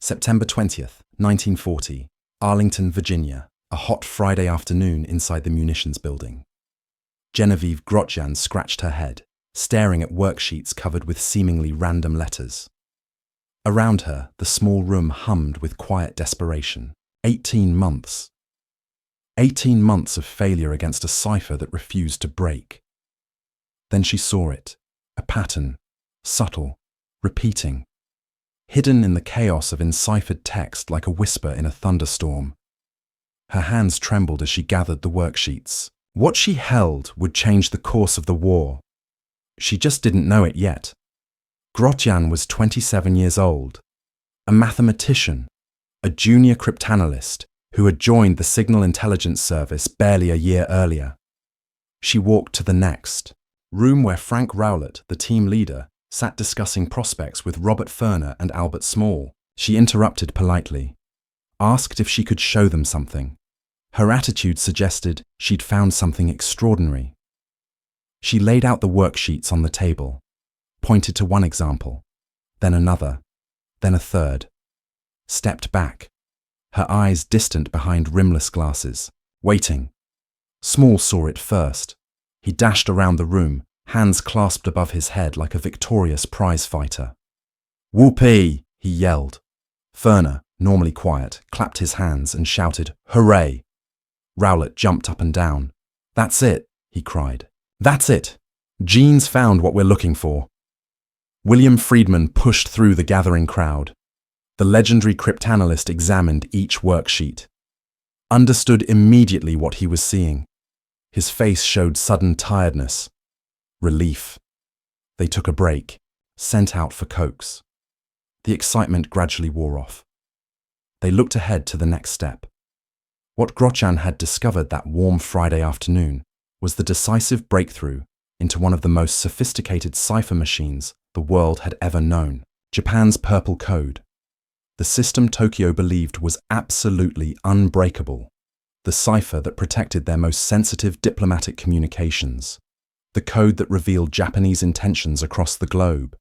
September 20th, 1940, Arlington, Virginia, a hot Friday afternoon inside the munitions building. Genevieve Grotjan scratched her head, staring at worksheets covered with seemingly random letters. Around her, the small room hummed with quiet desperation. 18 months. 18 months of failure against a cipher that refused to break. Then she saw it, a pattern, subtle, repeating, hidden in the chaos of enciphered text like a whisper in a thunderstorm. Her hands trembled as she gathered the worksheets. What she held would change the course of the war. She just didn't know it yet. Grotjan was 27 years old, a mathematician, a junior cryptanalyst who had joined the Signal Intelligence Service barely a year earlier. She walked to the next room where Frank Rowlett, the team leader, sat discussing prospects with Robert Ferner and Albert Small. She interrupted politely, asked if she could show them something. Her attitude suggested she'd found something extraordinary. She laid out the worksheets on the table, pointed to one example, then another, then a third, stepped back, her eyes distant behind rimless glasses, waiting. Small saw it first. He dashed around the room, hands clasped above his head like a victorious prize fighter. "Whoopee!" he yelled. Ferner, normally quiet, clapped his hands and shouted, "Hooray!" Rowlett jumped up and down. "That's it," he cried. "That's it! Gene's found what we're looking for." William Friedman pushed through the gathering crowd. The legendary cryptanalyst examined each worksheet, understood immediately what he was seeing. His face showed sudden tiredness, relief. They took a break, sent out for cokes. The excitement gradually wore off. They looked ahead to the next step. What Grotjan had discovered that warm Friday afternoon was the decisive breakthrough into one of the most sophisticated cipher machines the world had ever known, Japan's Purple Code. The system Tokyo believed was absolutely unbreakable, the cipher that protected their most sensitive diplomatic communications, the code that revealed Japanese intentions across the globe.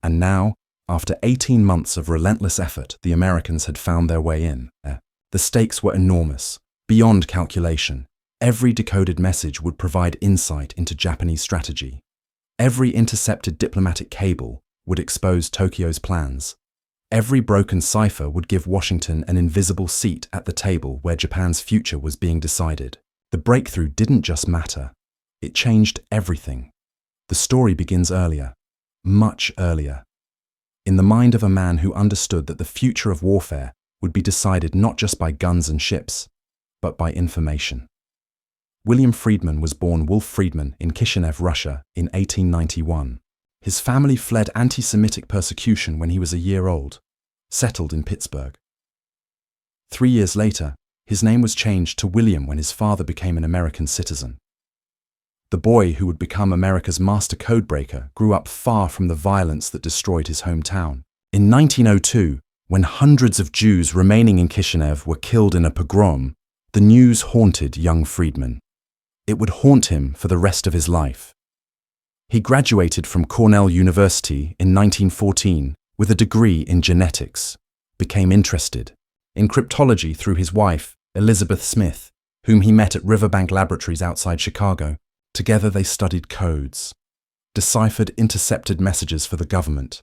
And now, after 18 months of relentless effort, the Americans had found their way in. The stakes were enormous, beyond calculation. Every decoded message would provide insight into Japanese strategy. Every intercepted diplomatic cable would expose Tokyo's plans. Every broken cipher would give Washington an invisible seat at the table where Japan's future was being decided. The breakthrough didn't just matter. It changed everything. The story begins earlier, much earlier, in the mind of a man who understood that the future of warfare would be decided not just by guns and ships, but by information. William Friedman was born Wolf Friedman in Kishinev, Russia, in 1891. His family fled anti-Semitic persecution when he was a year old, settled in Pittsburgh. 3 years later, his name was changed to William when his father became an American citizen. The boy who would become America's master codebreaker grew up far from the violence that destroyed his hometown. In 1902, when hundreds of Jews remaining in Kishinev were killed in a pogrom, the news haunted young Friedman. It would haunt him for the rest of his life. He graduated from Cornell University in 1914 with a degree in genetics, became interested in cryptology through his wife, Elizabeth Smith, whom he met at Riverbank Laboratories outside Chicago. Together they studied codes, deciphered intercepted messages for the government.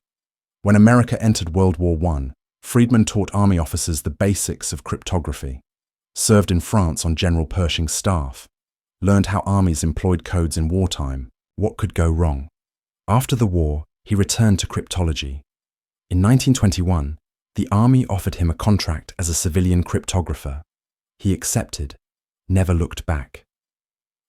When America entered World War I, Friedman taught army officers the basics of cryptography, served in France on General Pershing's staff, learned how armies employed codes in wartime. What could go wrong? After the war, he returned to cryptology. In 1921, the army offered him a contract as a civilian cryptographer. He accepted, never looked back.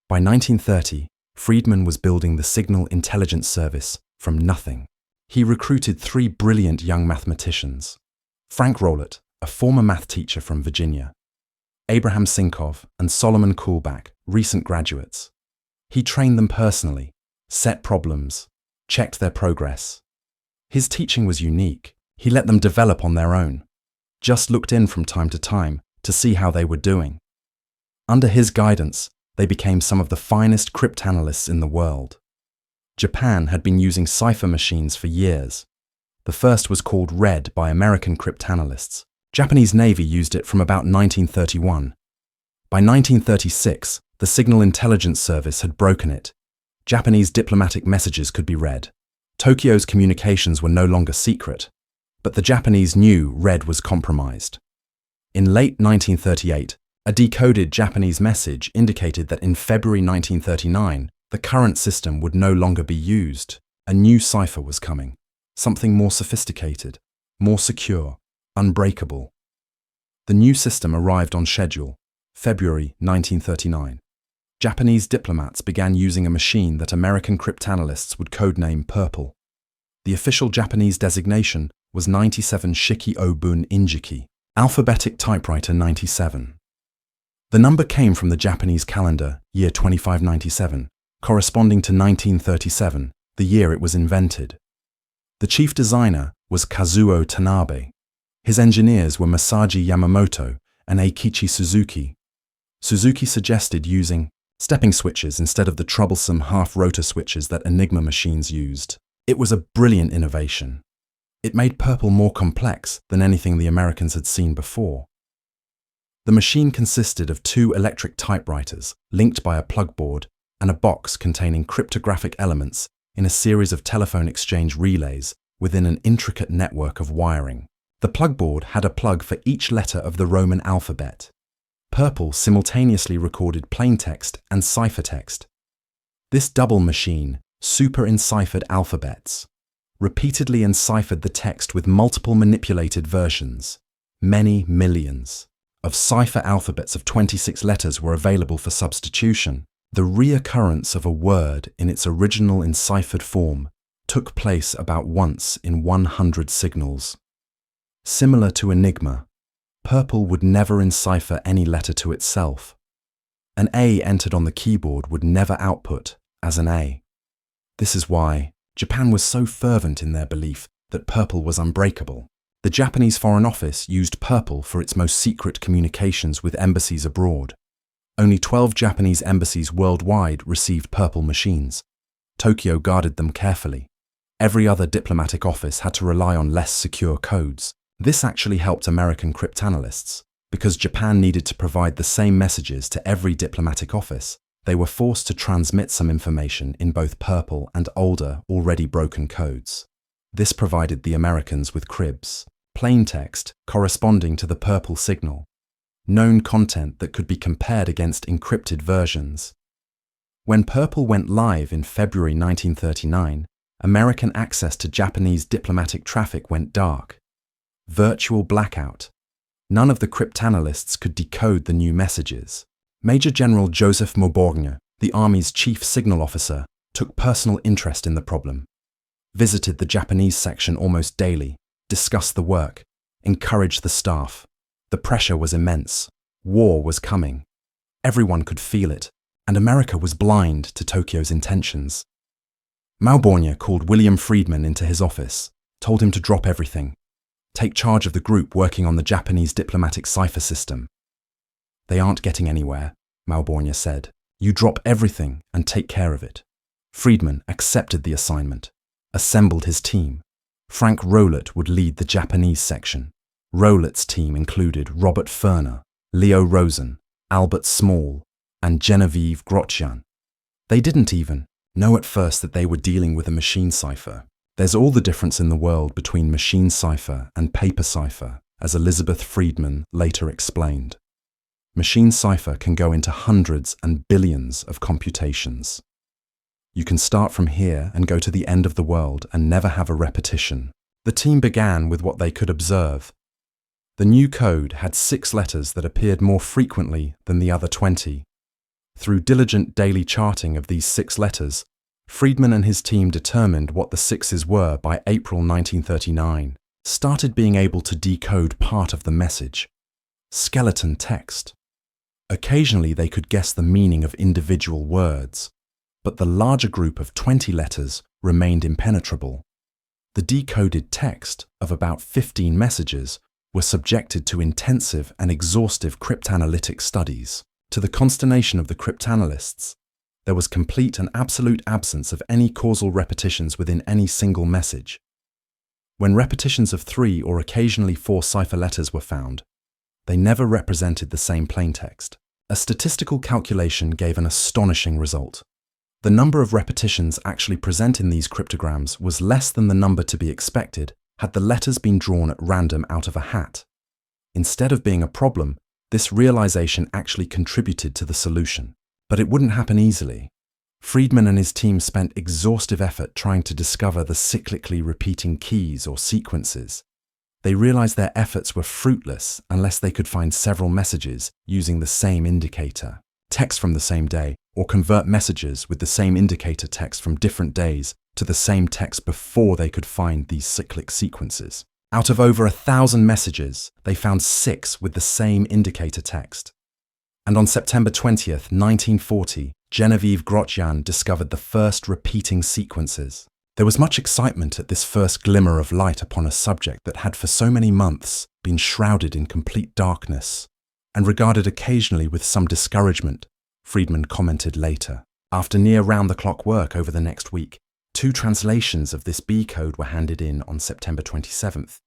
By 1930, Friedman was building the Signal Intelligence Service from nothing. He recruited 3 brilliant young mathematicians: Frank Rowlett, a former math teacher from Virginia, Abraham Sinkov, and Solomon Kuhlbach, recent graduates. He trained them personally, set problems, checked their progress. His teaching was unique. He let them develop on their own, just looked in from time to see how they were doing. Under his guidance, they became some of the finest cryptanalysts in the world. Japan had been using cipher machines for years, The first was called Red by American cryptanalysts. Japanese Navy used it from about 1931. By 1936, the Signal Intelligence Service had broken it. Japanese diplomatic messages could be read. Tokyo's communications were no longer secret, but the Japanese knew Red was compromised. In late 1938, a decoded Japanese message indicated that in February 1939, the current system would no longer be used. A new cipher was coming. Something more sophisticated, more secure, unbreakable. The new system arrived on schedule, February 1939. Japanese diplomats began using a machine that American cryptanalysts would codename Purple. The official Japanese designation was 97 Shiki Obun Injiki, alphabetic typewriter 97. The number came from the Japanese calendar, year 2597, corresponding to 1937, the year it was invented. The chief designer was Kazuo Tanabe. His engineers were Masaji Yamamoto and Eikichi Suzuki. Suzuki suggested using stepping switches instead of the troublesome half-rotor switches that Enigma machines used. It was a brilliant innovation. It made Purple more complex than anything the Americans had seen before. The machine consisted of 2 electric typewriters linked by a plug board and a box containing cryptographic elements in a series of telephone exchange relays within an intricate network of wiring. The plug board had a plug for each letter of the Roman alphabet. Purple simultaneously recorded plaintext and ciphertext. This double machine super-enciphered alphabets, repeatedly enciphered the text with multiple manipulated versions. Many millions of cipher alphabets of 26 letters were available for substitution. The reoccurrence of a word in its original enciphered form took place about once in 100 signals. Similar to Enigma, Purple would never encipher any letter to itself. An A entered on the keyboard would never output as an A. This is why Japan was so fervent in their belief that Purple was unbreakable. The Japanese Foreign Office used Purple for its most secret communications with embassies abroad. Only 12 Japanese embassies worldwide received Purple machines. Tokyo guarded them carefully. Every other diplomatic office had to rely on less secure codes. This actually helped American cryptanalysts. Because Japan needed to provide the same messages to every diplomatic office, they were forced to transmit some information in both Purple and older, already broken codes. This provided the Americans with cribs, plain text corresponding to the Purple signal, known content that could be compared against encrypted versions. When Purple went live in February 1939, American access to Japanese diplomatic traffic went dark. Virtual blackout. None of the cryptanalysts could decode the new messages. Major General Joseph Mauborgne, the Army's chief signal officer, took personal interest in the problem, visited the Japanese section almost daily, discussed the work, encouraged the staff. The pressure was immense. War was coming. Everyone could feel it, and America was blind to Tokyo's intentions. Mauborgne called William Friedman into his office, told him to drop everything, take charge of the group working on the Japanese diplomatic cipher system. They aren't getting anywhere, Mauborgne said. You drop everything and take care of it. Friedman accepted the assignment, assembled his team. Frank Rowlett would lead the Japanese section. Rowlett's team included Robert Ferner, Leo Rosen, Albert Small, and Genevieve Grotjan. They didn't even know at first that they were dealing with a machine cipher. There's all the difference in the world between machine cipher and paper cipher, as Elizabeth Friedman later explained. Machine cipher can go into hundreds and billions of computations. You can start from here and go to the end of the world and never have a repetition. The team began with what they could observe. The new code had 6 letters that appeared more frequently than the other 20. Through diligent daily charting of these 6 letters, Friedman and his team determined what the 6s were by April 1939, started being able to decode part of the message. Skeleton text. Occasionally they could guess the meaning of individual words, but the larger group of 20 letters remained impenetrable. The decoded text of about 15 messages were subjected to intensive and exhaustive cryptanalytic studies. To the consternation of the cryptanalysts, there was complete and absolute absence of any causal repetitions within any single message. When repetitions of 3 or occasionally 4 cipher letters were found, they never represented the same plaintext. A statistical calculation gave an astonishing result. The number of repetitions actually present in these cryptograms was less than the number to be expected had the letters been drawn at random out of a hat. Instead of being a problem, this realization actually contributed to the solution. But it wouldn't happen easily. Friedman and his team spent exhaustive effort trying to discover the cyclically repeating keys or sequences. They realized their efforts were fruitless unless they could find several messages using the same indicator, text from the same day, or convert messages with the same indicator text from different days to the same text before they could find these cyclic sequences. Out of over 1,000 messages, they found 6 with the same indicator text. And on September 20th, 1940, Genevieve Grotjan discovered the first repeating sequences. There was much excitement at this first glimmer of light upon a subject that had for so many months been shrouded in complete darkness, and regarded occasionally with some discouragement, Friedman commented later. After near round-the-clock work over the next week, 2 translations of this B code were handed in on September 27th.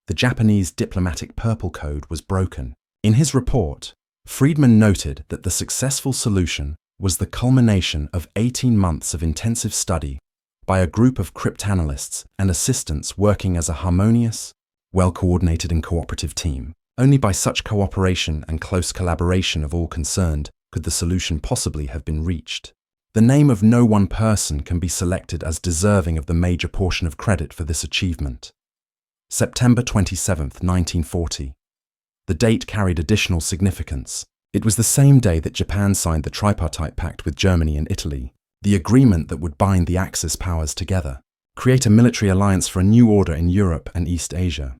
The Japanese diplomatic purple code was broken. In his report, Friedman noted that the successful solution was the culmination of 18 months of intensive study by a group of cryptanalysts and assistants working as a harmonious, well-coordinated and cooperative team. Only by such cooperation and close collaboration of all concerned could the solution possibly have been reached. The name of no one person can be selected as deserving of the major portion of credit for this achievement. September 27th, 1940. The date carried additional significance. It was the same day that Japan signed the Tripartite Pact with Germany and Italy, the agreement that would bind the Axis powers together, create a military alliance for a new order in Europe and East Asia.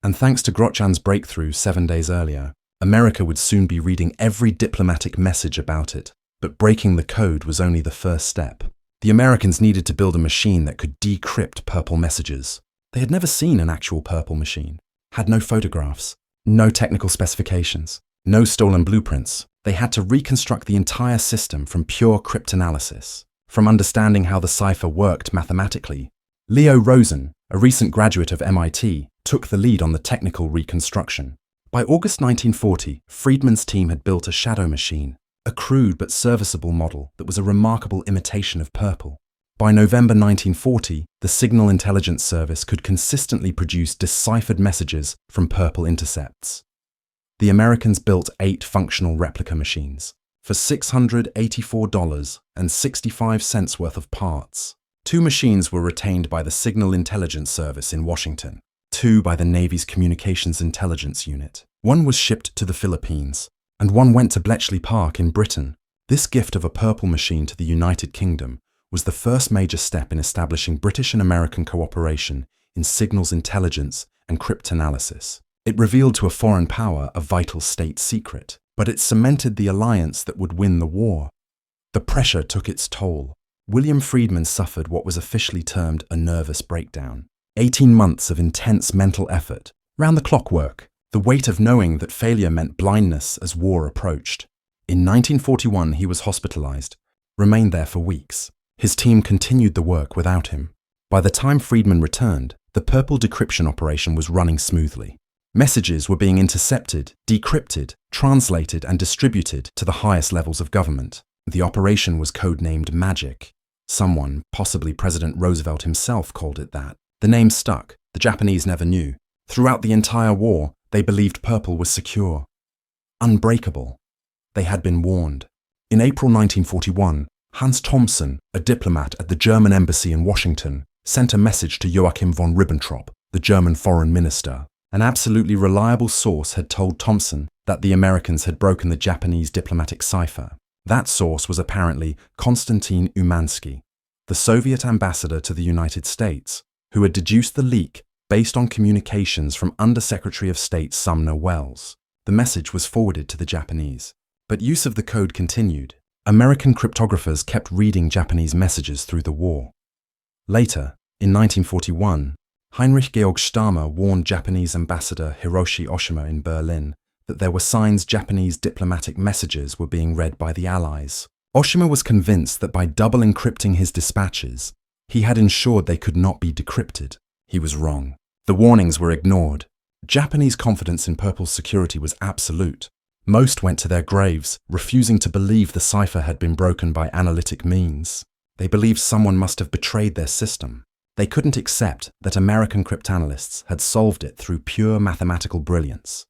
And thanks to Grotjan's breakthrough 7 days earlier, America would soon be reading every diplomatic message about it. But breaking the code was only the first step. The Americans needed to build a machine that could decrypt purple messages. They had never seen an actual purple machine, had no photographs, no technical specifications, no stolen blueprints. They had to reconstruct the entire system from pure cryptanalysis, from understanding how the cipher worked mathematically. Leo Rosen, a recent graduate of MIT, took the lead on the technical reconstruction. By August 1940, Friedman's team had built a shadow machine, a crude but serviceable model that was a remarkable imitation of purple. By November 1940, the Signal Intelligence Service could consistently produce deciphered messages from purple intercepts. The Americans built 8 functional replica machines for $684.65 worth of parts. 2 machines were retained by the Signal Intelligence Service in Washington, 2 by the Navy's Communications Intelligence Unit. 1 was shipped to the Philippines, and 1 went to Bletchley Park in Britain. This gift of a purple machine to the United Kingdom was the first major step in establishing British and American cooperation in signals intelligence and cryptanalysis. It revealed to a foreign power a vital state secret, but it cemented the alliance that would win the war. The pressure took its toll. William Friedman suffered what was officially termed a nervous breakdown. 18 months of intense mental effort, round-the-clock work, the weight of knowing that failure meant blindness as war approached. In 1941, he was hospitalized, remained there for weeks. His team continued the work without him. By the time Friedman returned, the purple decryption operation was running smoothly. Messages were being intercepted, decrypted, translated, and distributed to the highest levels of government. The operation was codenamed Magic. Someone, possibly President Roosevelt himself, called it that. The name stuck. The Japanese never knew. Throughout the entire war, they believed purple was secure, unbreakable. They had been warned. In April 1941, Hans Thomsen, a diplomat at the German embassy in Washington, sent a message to Joachim von Ribbentrop, the German foreign minister. An absolutely reliable source had told Thomsen that the Americans had broken the Japanese diplomatic cipher. That source was apparently Konstantin Umansky, the Soviet ambassador to the United States, who had deduced the leak based on communications from Under-Secretary of State Sumner Welles. The message was forwarded to the Japanese, but use of the code continued. American cryptographers kept reading Japanese messages through the war. Later, in 1941, Heinrich Georg Stahmer warned Japanese ambassador Hiroshi Oshima in Berlin that there were signs Japanese diplomatic messages were being read by the Allies. Oshima was convinced that by double encrypting his dispatches, he had ensured they could not be decrypted. He was wrong. The warnings were ignored. Japanese confidence in Purple's security was absolute. Most went to their graves, refusing to believe the cipher had been broken by analytic means. They believed someone must have betrayed their system. They couldn't accept that American cryptanalysts had solved it through pure mathematical brilliance.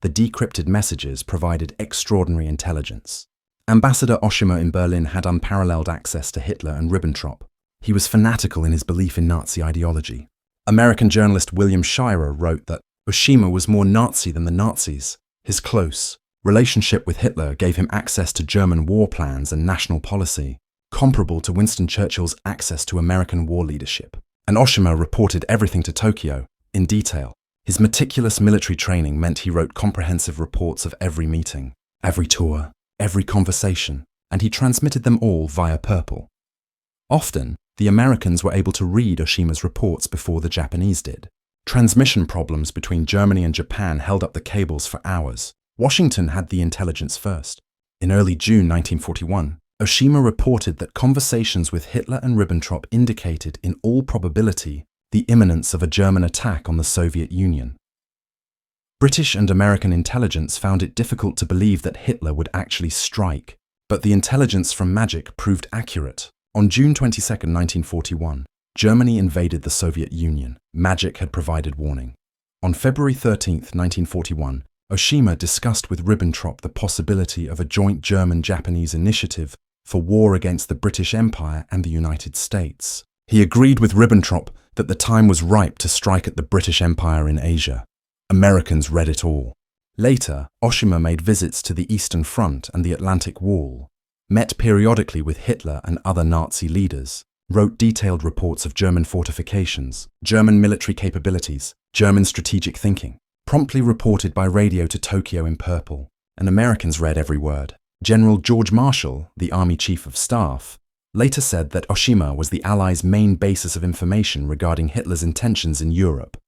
The decrypted messages provided extraordinary intelligence. Ambassador Oshima in Berlin had unparalleled access to Hitler and Ribbentrop. He was fanatical in his belief in Nazi ideology. American journalist William Shirer wrote that Oshima was more Nazi than the Nazis. His close relationship with Hitler gave him access to German war plans and national policy, comparable to Winston Churchill's access to American war leadership. And Oshima reported everything to Tokyo, in detail. His meticulous military training meant he wrote comprehensive reports of every meeting, every tour, every conversation, and he transmitted them all via Purple. Often, the Americans were able to read Oshima's reports before the Japanese did. Transmission problems between Germany and Japan held up the cables for hours. Washington had the intelligence first. In early June 1941, Oshima reported that conversations with Hitler and Ribbentrop indicated, in all probability, the imminence of a German attack on the Soviet Union. British and American intelligence found it difficult to believe that Hitler would actually strike, but the intelligence from Magic proved accurate. On June 22, 1941, Germany invaded the Soviet Union. Magic had provided warning. On February 13, 1941, Oshima discussed with Ribbentrop the possibility of a joint German-Japanese initiative for war against the British Empire and the United States. He agreed with Ribbentrop that the time was ripe to strike at the British Empire in Asia. Americans read it all. Later, Oshima made visits to the Eastern Front and the Atlantic Wall, met periodically with Hitler and other Nazi leaders, wrote detailed reports of German fortifications, German military capabilities, German strategic thinking, promptly reported by radio to Tokyo in Purple, and Americans read every word. General George Marshall, the Army Chief of Staff, later said that Oshima was the Allies' main basis of information regarding Hitler's intentions in Europe.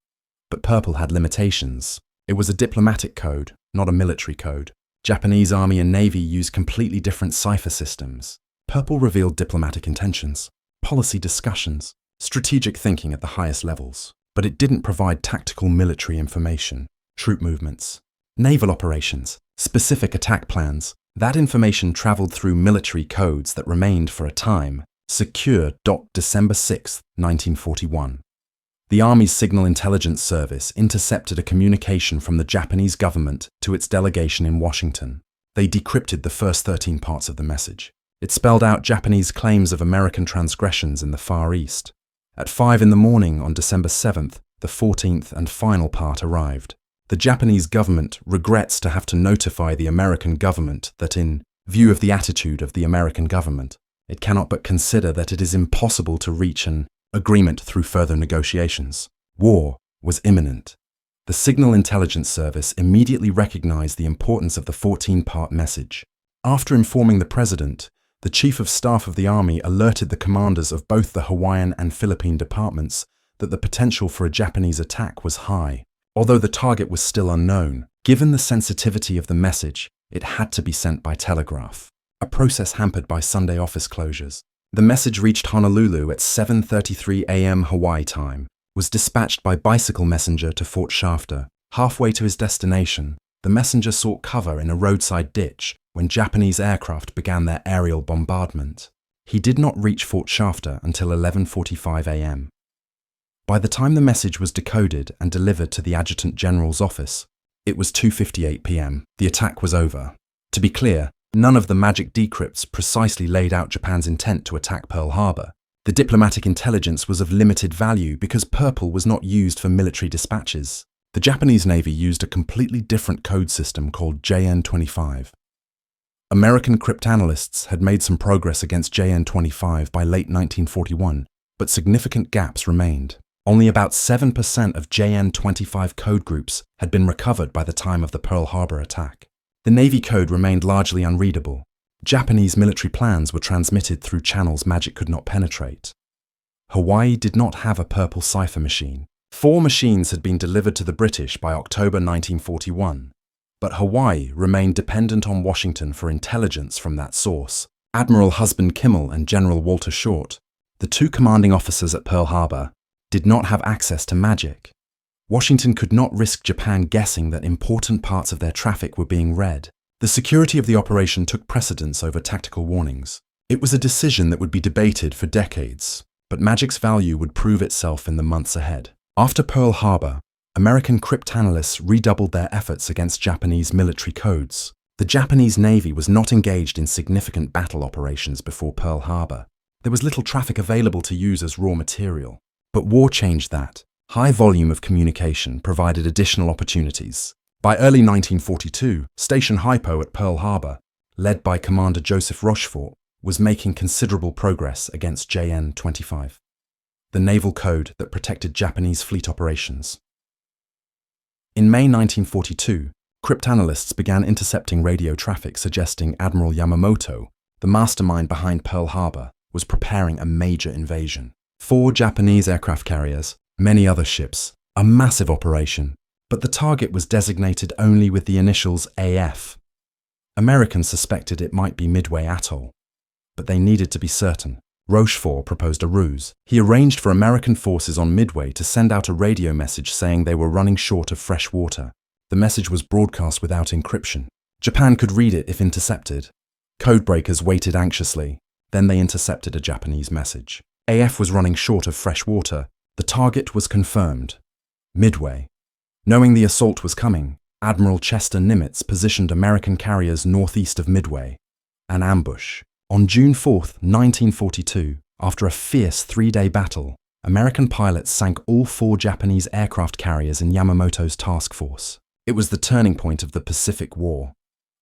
But Purple had limitations. It was a diplomatic code, not a military code. Japanese Army and Navy used completely different cipher systems. Purple revealed diplomatic intentions, policy discussions, strategic thinking at the highest levels, but it didn't provide tactical military information, troop movements, naval operations, specific attack plans. That information traveled through military codes that remained for a time secure. December 6, 1941. The Army's Signal Intelligence Service intercepted a communication from the Japanese government to its delegation in Washington. They decrypted the first 13 parts of the message. It spelled out Japanese claims of American transgressions in the Far East. At 5 in the morning on December 7th, the 14th and final part arrived. The Japanese government regrets to have to notify the American government that in view of the attitude of the American government, it cannot but consider that it is impossible to reach an agreement through further negotiations. War was imminent. The Signal Intelligence Service immediately recognized the importance of the 14-part message. After informing the president, the Chief of Staff of the Army alerted the commanders of both the Hawaiian and Philippine departments that the potential for a Japanese attack was high. Although the target was still unknown, given the sensitivity of the message, it had to be sent by telegraph, a process hampered by Sunday office closures. The message reached Honolulu at 7:33 a.m. Hawaii time, was dispatched by bicycle messenger to Fort Shafter. Halfway to his destination, the messenger sought cover in a roadside ditch when Japanese aircraft began their aerial bombardment. He did not reach Fort Shafter until 11:45 a.m. By the time the message was decoded and delivered to the Adjutant General's office, it was 2:58 p.m. The attack was over. To be clear, none of the magic decrypts precisely laid out Japan's intent to attack Pearl Harbor. The diplomatic intelligence was of limited value because Purple was not used for military dispatches. The Japanese Navy used a completely different code system called JN-25. American cryptanalysts had made some progress against JN-25 by late 1941, but significant gaps remained. Only about 7% of JN-25 code groups had been recovered by the time of the Pearl Harbor attack. The Navy code remained largely unreadable. Japanese military plans were transmitted through channels Magic could not penetrate. Hawaii did not have a Purple cipher machine. 4 machines had been delivered to the British by October 1941, but Hawaii remained dependent on Washington for intelligence from that source. Admiral Husband Kimmel and General Walter Short, the 2 commanding officers at Pearl Harbor, did not have access to magic. Washington could not risk Japan guessing that important parts of their traffic were being read. The security of the operation took precedence over tactical warnings. It was a decision that would be debated for decades, but magic's value would prove itself in the months ahead. After Pearl Harbor, American cryptanalysts redoubled their efforts against Japanese military codes. The Japanese Navy was not engaged in significant battle operations before Pearl Harbor. There was little traffic available to use as raw material. But war changed that. High volume of communication provided additional opportunities. By early 1942, Station Hypo at Pearl Harbor, led by Commander Joseph Rochefort, was making considerable progress against JN-25, the naval code that protected Japanese fleet operations. In May 1942, cryptanalysts began intercepting radio traffic suggesting Admiral Yamamoto, the mastermind behind Pearl Harbor, was preparing a major invasion. 4 Japanese aircraft carriers, many other ships, a massive operation, but the target was designated only with the initials AF. Americans suspected it might be Midway Atoll, but they needed to be certain. Rochefort proposed a ruse. He arranged for American forces on Midway to send out a radio message saying they were running short of fresh water. The message was broadcast without encryption. Japan could read it if intercepted. Codebreakers waited anxiously. Then they intercepted a Japanese message. AF was running short of fresh water. The target was confirmed. Midway. Knowing the assault was coming, Admiral Chester Nimitz positioned American carriers northeast of Midway. An ambush. On June 4, 1942, after a fierce 3-day battle, American pilots sank all 4 Japanese aircraft carriers in Yamamoto's task force. It was the turning point of the Pacific War.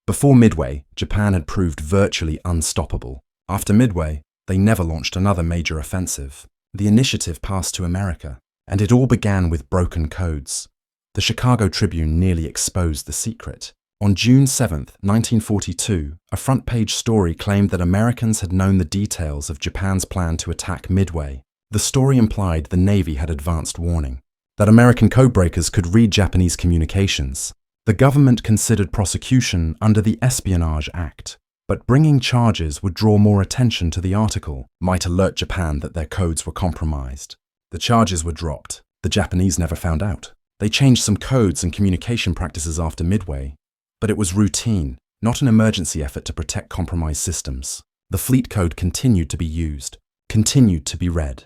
Before Midway, Japan had proved virtually unstoppable. After Midway, they never launched another major offensive. The initiative passed to America, and it all began with broken codes. The Chicago Tribune nearly exposed the secret. On June 7, 1942, a front-page story claimed that Americans had known the details of Japan's plan to attack Midway. The story implied the Navy had advanced warning, that American codebreakers could read Japanese communications. The government considered prosecution under the Espionage Act, but bringing charges would draw more attention to the article, might alert Japan that their codes were compromised. The charges were dropped. The Japanese never found out. They changed some codes and communication practices after Midway, but it was routine, not an emergency effort to protect compromised systems. The fleet code continued to be used, continued to be read.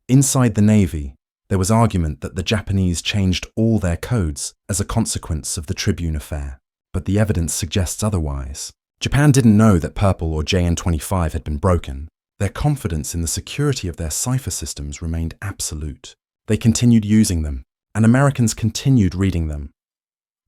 Inside the Navy, there was argument that the Japanese changed all their codes as a consequence of the Tribune affair, but the evidence suggests otherwise. Japan didn't know that Purple or JN-25 had been broken. Their confidence in the security of their cipher systems remained absolute. They continued using them, and Americans continued reading them.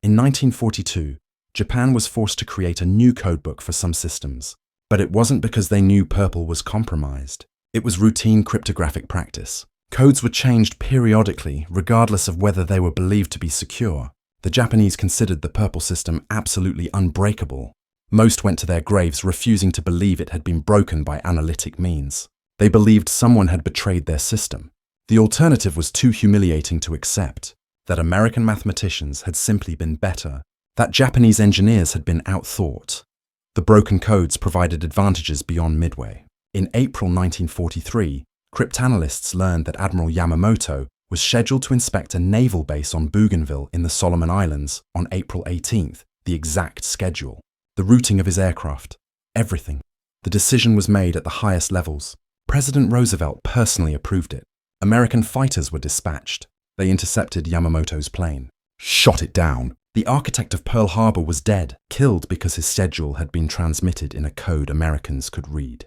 In 1942, Japan was forced to create a new codebook for some systems, but it wasn't because they knew Purple was compromised. It was routine cryptographic practice. Codes were changed periodically, regardless of whether they were believed to be secure. The Japanese considered the Purple system absolutely unbreakable. Most went to their graves refusing to believe it had been broken by analytic means. They believed someone had betrayed their system. The alternative was too humiliating to accept. That American mathematicians had simply been better, that Japanese engineers had been outthought. The broken codes provided advantages beyond Midway. In April 1943, cryptanalysts learned that Admiral Yamamoto was scheduled to inspect a naval base on Bougainville in the Solomon Islands on April 18th, the exact schedule. The routing of his aircraft, everything. The decision was made at the highest levels. President Roosevelt personally approved it. American fighters were dispatched. They intercepted Yamamoto's plane, shot it down. The architect of Pearl Harbor was dead, killed because his schedule had been transmitted in a code Americans could read.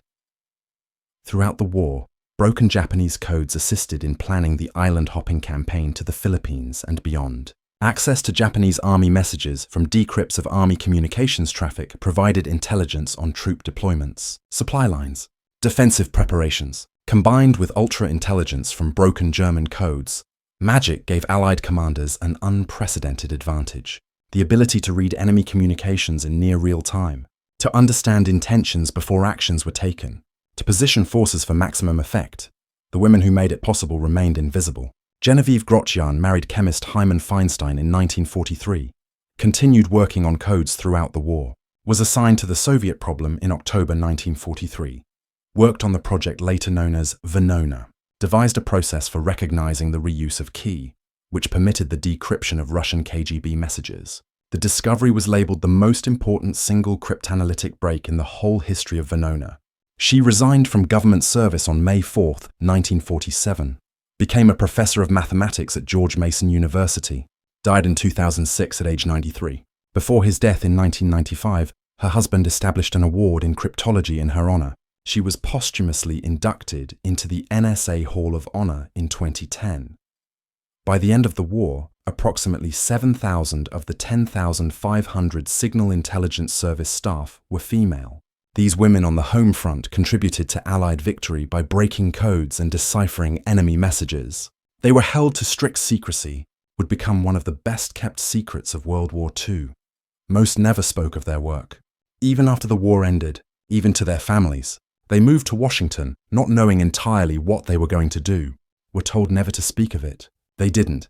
Throughout the war, broken Japanese codes assisted in planning the island-hopping campaign to the Philippines and beyond. Access to Japanese Army messages from decrypts of Army communications traffic provided intelligence on troop deployments, supply lines, defensive preparations. Combined with ultra-intelligence from broken German codes, magic gave Allied commanders an unprecedented advantage. The ability to read enemy communications in near real time, to understand intentions before actions were taken, to position forces for maximum effect. The women who made it possible remained invisible. Genevieve Grotjan married chemist Hyman Feinstein in 1943, continued working on codes throughout the war, was assigned to the Soviet problem in October 1943, worked on the project later known as Venona. devised a process for recognizing the reuse of key, which permitted the decryption of Russian KGB messages. The discovery was labeled the most important single cryptanalytic break in the whole history of Venona. She resigned from government service on May 4, 1947, became a professor of mathematics at George Mason University, died in 2006 at age 93. Before his death in 1995, her husband established an award in cryptology in her honor. She was posthumously inducted into the NSA Hall of Honor in 2010. By the end of the war, approximately 7,000 of the 10,500 Signal Intelligence Service staff were female. These women on the home front contributed to Allied victory by breaking codes and deciphering enemy messages. They were held to strict secrecy, would become one of the best-kept secrets of World War II. Most never spoke of their work. Even after the war ended, even to their families, they moved to Washington, not knowing entirely what they were going to do, were told never to speak of it. They didn't.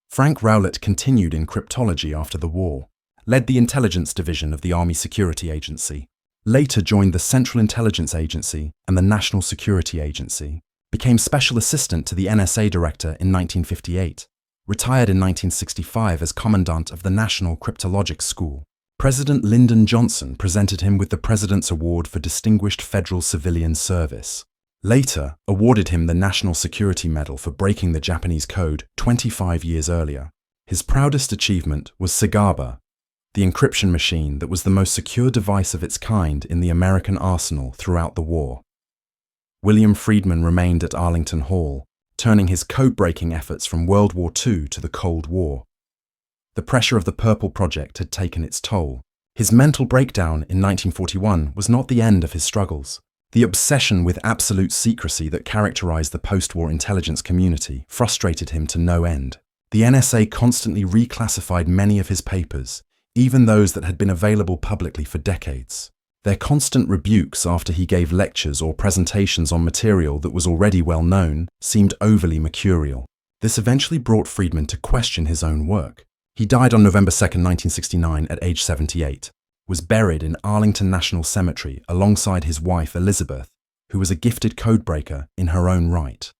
Frank Rowlett continued in cryptology after the war, led the intelligence division of the Army Security Agency, later joined the Central Intelligence Agency and the National Security Agency, became special assistant to the NSA director in 1958, retired in 1965 as commandant of the National Cryptologic School. President Lyndon Johnson presented him with the President's Award for Distinguished Federal Civilian Service. Later, awarded him the National Security Medal for breaking the Japanese code 25 years earlier. His proudest achievement was Sagaba, the encryption machine that was the most secure device of its kind in the American arsenal throughout the war. William Friedman remained at Arlington Hall, turning his code-breaking efforts from World War II to the Cold War. The pressure of the Purple Project had taken its toll. His mental breakdown in 1941 was not the end of his struggles. The obsession with absolute secrecy that characterized the post-war intelligence community frustrated him to no end. The NSA constantly reclassified many of his papers, even those that had been available publicly for decades. Their constant rebukes after he gave lectures or presentations on material that was already well known seemed overly mercurial. This eventually brought Friedman to question his own work. He died on November 2, 1969 at age 78. Was buried in Arlington National Cemetery alongside his wife Elizabeth, who was a gifted codebreaker in her own right.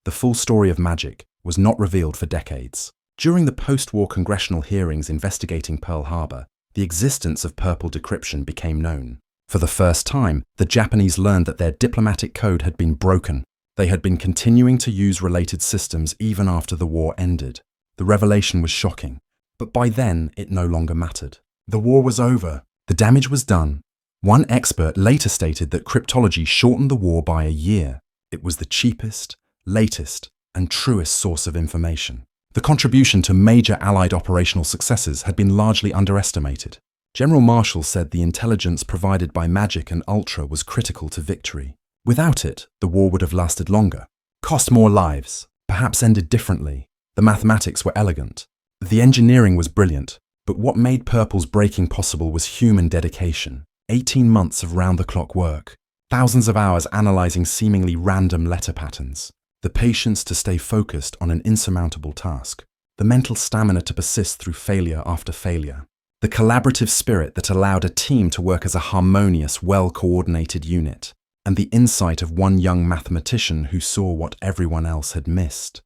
The full story of magic was not revealed for decades. During the post-war congressional hearings investigating Pearl Harbor, the existence of purple decryption became known. For the first time, the Japanese learned that their diplomatic code had been broken. They had been continuing to use related systems even after the war ended. The revelation was shocking, but by then it no longer mattered. The war was over. The damage was done. One expert later stated that cryptology shortened the war by a year. It was the cheapest, latest, and truest source of information. The contribution to major Allied operational successes had been largely underestimated. General Marshall said the intelligence provided by Magic and Ultra was critical to victory. Without it, the war would have lasted longer, cost more lives, perhaps ended differently. The mathematics were elegant. The engineering was brilliant. But what made Purple's breaking possible was human dedication. 18 months of round-the-clock work, thousands of hours analyzing seemingly random letter patterns, the patience to stay focused on an insurmountable task, the mental stamina to persist through failure after failure, the collaborative spirit that allowed a team to work as a harmonious, well-coordinated unit, and the insight of one young mathematician who saw what everyone else had missed.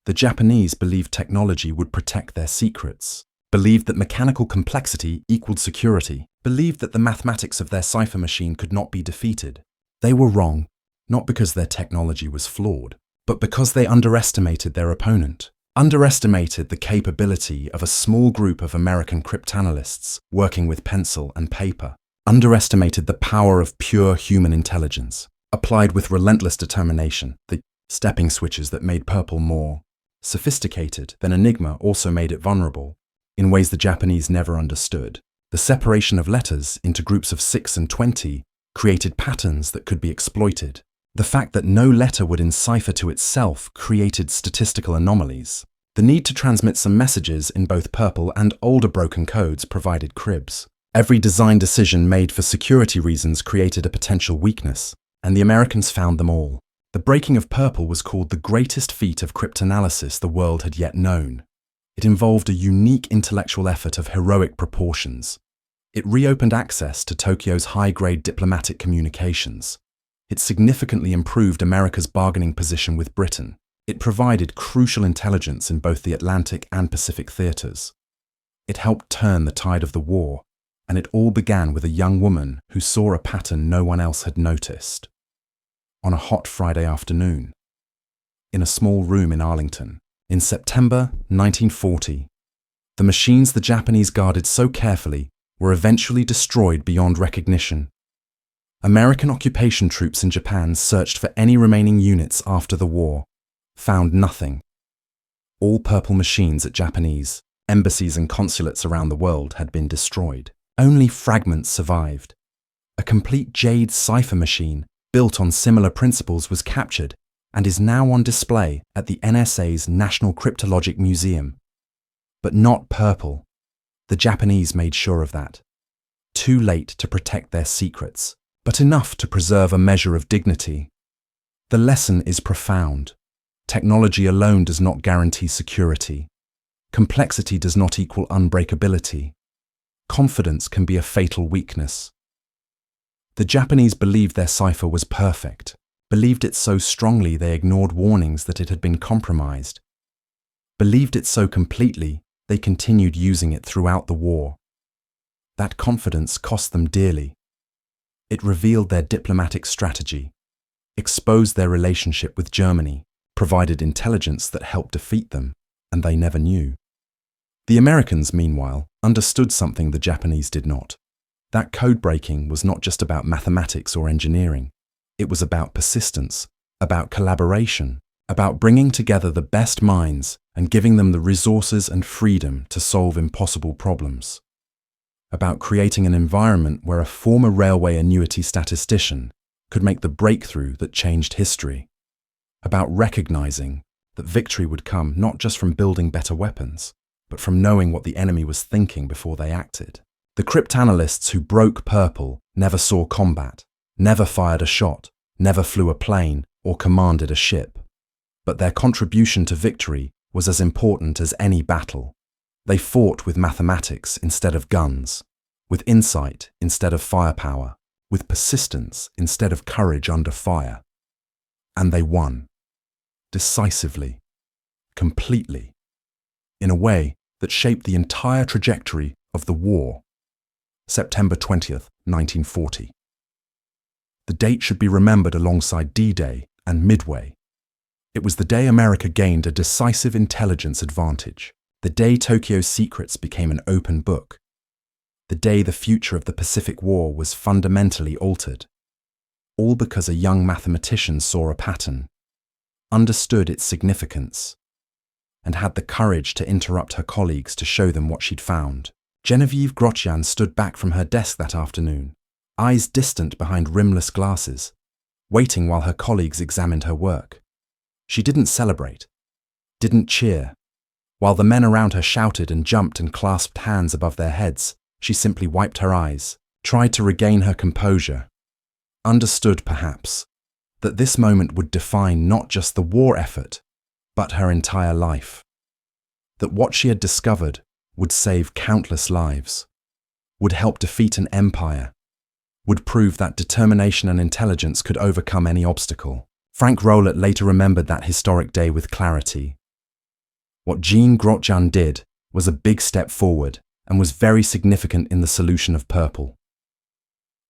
The Japanese believed technology would protect their secrets, believed that mechanical complexity equaled security, believed that the mathematics of their cipher machine could not be defeated. They were wrong, not because their technology was flawed, but because they underestimated their opponent, underestimated the capability of a small group of American cryptanalysts working with pencil and paper, underestimated the power of pure human intelligence, applied with relentless determination, the stepping switches that made Purple more sophisticated than Enigma also made it vulnerable, in ways the Japanese never understood. The separation of letters into groups of 6 and 20 created patterns that could be exploited. The fact that no letter would encipher to itself created statistical anomalies. The need to transmit some messages in both Purple and older broken codes provided cribs. Every design decision made for security reasons created a potential weakness, and the Americans found them all. The breaking of Purple was called the greatest feat of cryptanalysis the world had yet known. It involved a unique intellectual effort of heroic proportions. It reopened access to Tokyo's high-grade diplomatic communications. It significantly improved America's bargaining position with Britain. It provided crucial intelligence in both the Atlantic and Pacific theaters. It helped turn the tide of the war, and it all began with a young woman who saw a pattern no one else had noticed. On a hot Friday afternoon, in a small room in Arlington, in September 1940, the machines the Japanese guarded so carefully were eventually destroyed beyond recognition. American occupation troops in Japan searched for any remaining units after the war, found nothing. All purple machines at Japanese embassies and consulates around the world had been destroyed. Only fragments survived. A complete jade cipher machine built on similar principles was captured and is now on display at the NSA's National Cryptologic Museum. But not purple. The Japanese made sure of that. Too late to protect their secrets, but enough to preserve a measure of dignity. The lesson is profound. Technology alone does not guarantee security. Complexity does not equal unbreakability. Confidence can be a fatal weakness. The Japanese believed their cipher was perfect, believed it so strongly they ignored warnings that it had been compromised. Believed it so completely, they continued using it throughout the war. That confidence cost them dearly. It revealed their diplomatic strategy, exposed their relationship with Germany, provided intelligence that helped defeat them, and they never knew. The Americans, meanwhile, understood something the Japanese did not. That code breaking was not just about mathematics or engineering. It was about persistence, about collaboration, about bringing together the best minds and giving them the resources and freedom to solve impossible problems. About creating an environment where a former railway annuity statistician could make the breakthrough that changed history. About recognizing that victory would come not just from building better weapons, but from knowing what the enemy was thinking before they acted. The cryptanalysts who broke purple never saw combat, never fired a shot, never flew a plane or commanded a ship. But their contribution to victory was as important as any battle. They fought with mathematics instead of guns, with insight instead of firepower, with persistence instead of courage under fire. And they won. Decisively. Completely. In a way that shaped the entire trajectory of the war. September 20th, 1940. The date should be remembered alongside D-Day and Midway. It was the day America gained a decisive intelligence advantage, the day Tokyo's secrets became an open book, the day the future of the Pacific War was fundamentally altered. All because a young mathematician saw a pattern, understood its significance, and had the courage to interrupt her colleagues to show them what she'd found. Genevieve Grotjan stood back from her desk that afternoon, eyes distant behind rimless glasses, waiting while her colleagues examined her work. She didn't celebrate, didn't cheer. While the men around her shouted and jumped and clasped hands above their heads, she simply wiped her eyes, tried to regain her composure. Understood, perhaps, that this moment would define not just the war effort, but her entire life. That what she had discovered would save countless lives, would help defeat an empire, would prove that determination and intelligence could overcome any obstacle. Frank Rowlett later remembered that historic day with clarity. What Jean Grotjan did was a big step forward and was very significant in the solution of purple.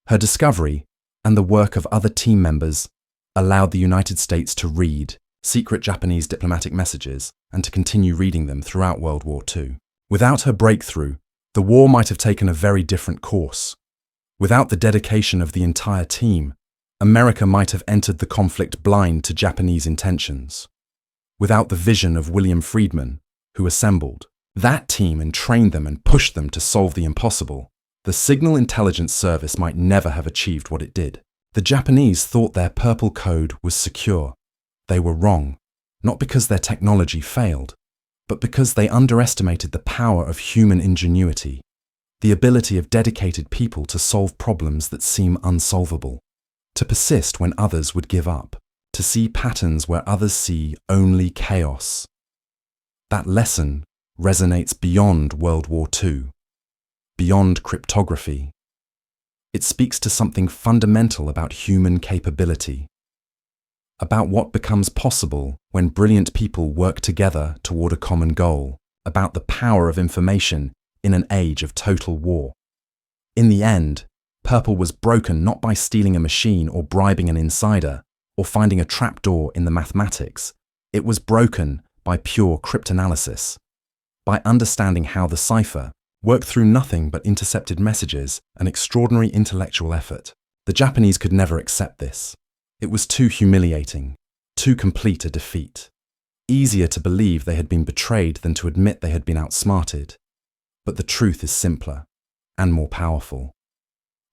Her discovery and the work of other team members allowed the United States to read secret Japanese diplomatic messages and to continue reading them throughout World War II. Without her breakthrough, the war might have taken a very different course. Without the dedication of the entire team, America might have entered the conflict blind to Japanese intentions. Without the vision of William Friedman, who assembled that team and trained them and pushed them to solve the impossible, the Signal Intelligence Service might never have achieved what it did. The Japanese thought their purple code was secure. They were wrong, not because their technology failed, but because they underestimated the power of human ingenuity, the ability of dedicated people to solve problems that seem unsolvable, to persist when others would give up, to see patterns where others see only chaos. That lesson resonates beyond World War II, beyond cryptography, It speaks to something fundamental about human capability, about what becomes possible when brilliant people work together toward a common goal, about the power of information in an age of total war. In the end, Purple was broken not by stealing a machine or bribing an insider or finding a trapdoor in the mathematics. It was broken by pure cryptanalysis, by understanding how the cipher worked through nothing but intercepted messages, an extraordinary intellectual effort. The Japanese could never accept this. It was too humiliating, too complete a defeat. Easier to believe they had been betrayed than to admit they had been outsmarted. But the truth is simpler and more powerful.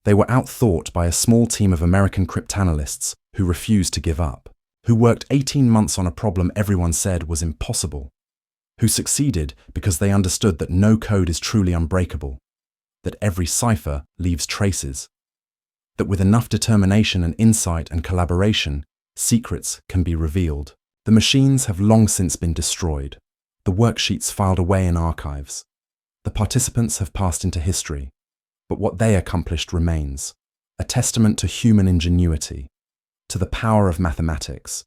They were outthought by a small team of American cryptanalysts who refused to give up, who worked 18 months on a problem everyone said was impossible, who succeeded because they understood that no code is truly unbreakable, that every cipher leaves traces, that with enough determination and insight and collaboration, secrets can be revealed. The machines have long since been destroyed, the worksheets filed away in archives. The participants have passed into history, but what they accomplished remains, a testament to human ingenuity, to the power of mathematics,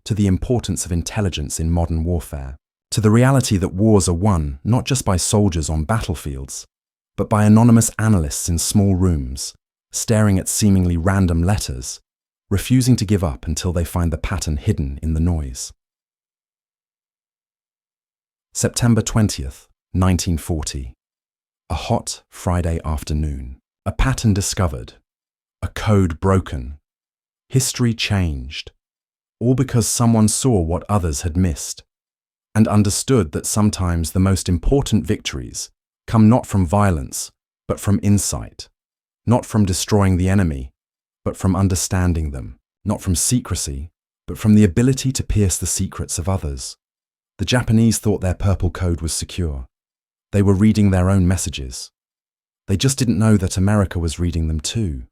to the importance of intelligence in modern warfare, to the reality that wars are won not just by soldiers on battlefields, but by anonymous analysts in small rooms, staring at seemingly random letters, refusing to give up until they find the pattern hidden in the noise. September 20th, 1940. A hot Friday afternoon. A pattern discovered. A code broken. History changed. All because someone saw what others had missed, and understood that sometimes the most important victories come not from violence, but from insight, not from destroying the enemy, but from understanding them, not from secrecy, but from the ability to pierce the secrets of others. The Japanese thought their purple code was secure. They were reading their own messages. They just didn't know that America was reading them too.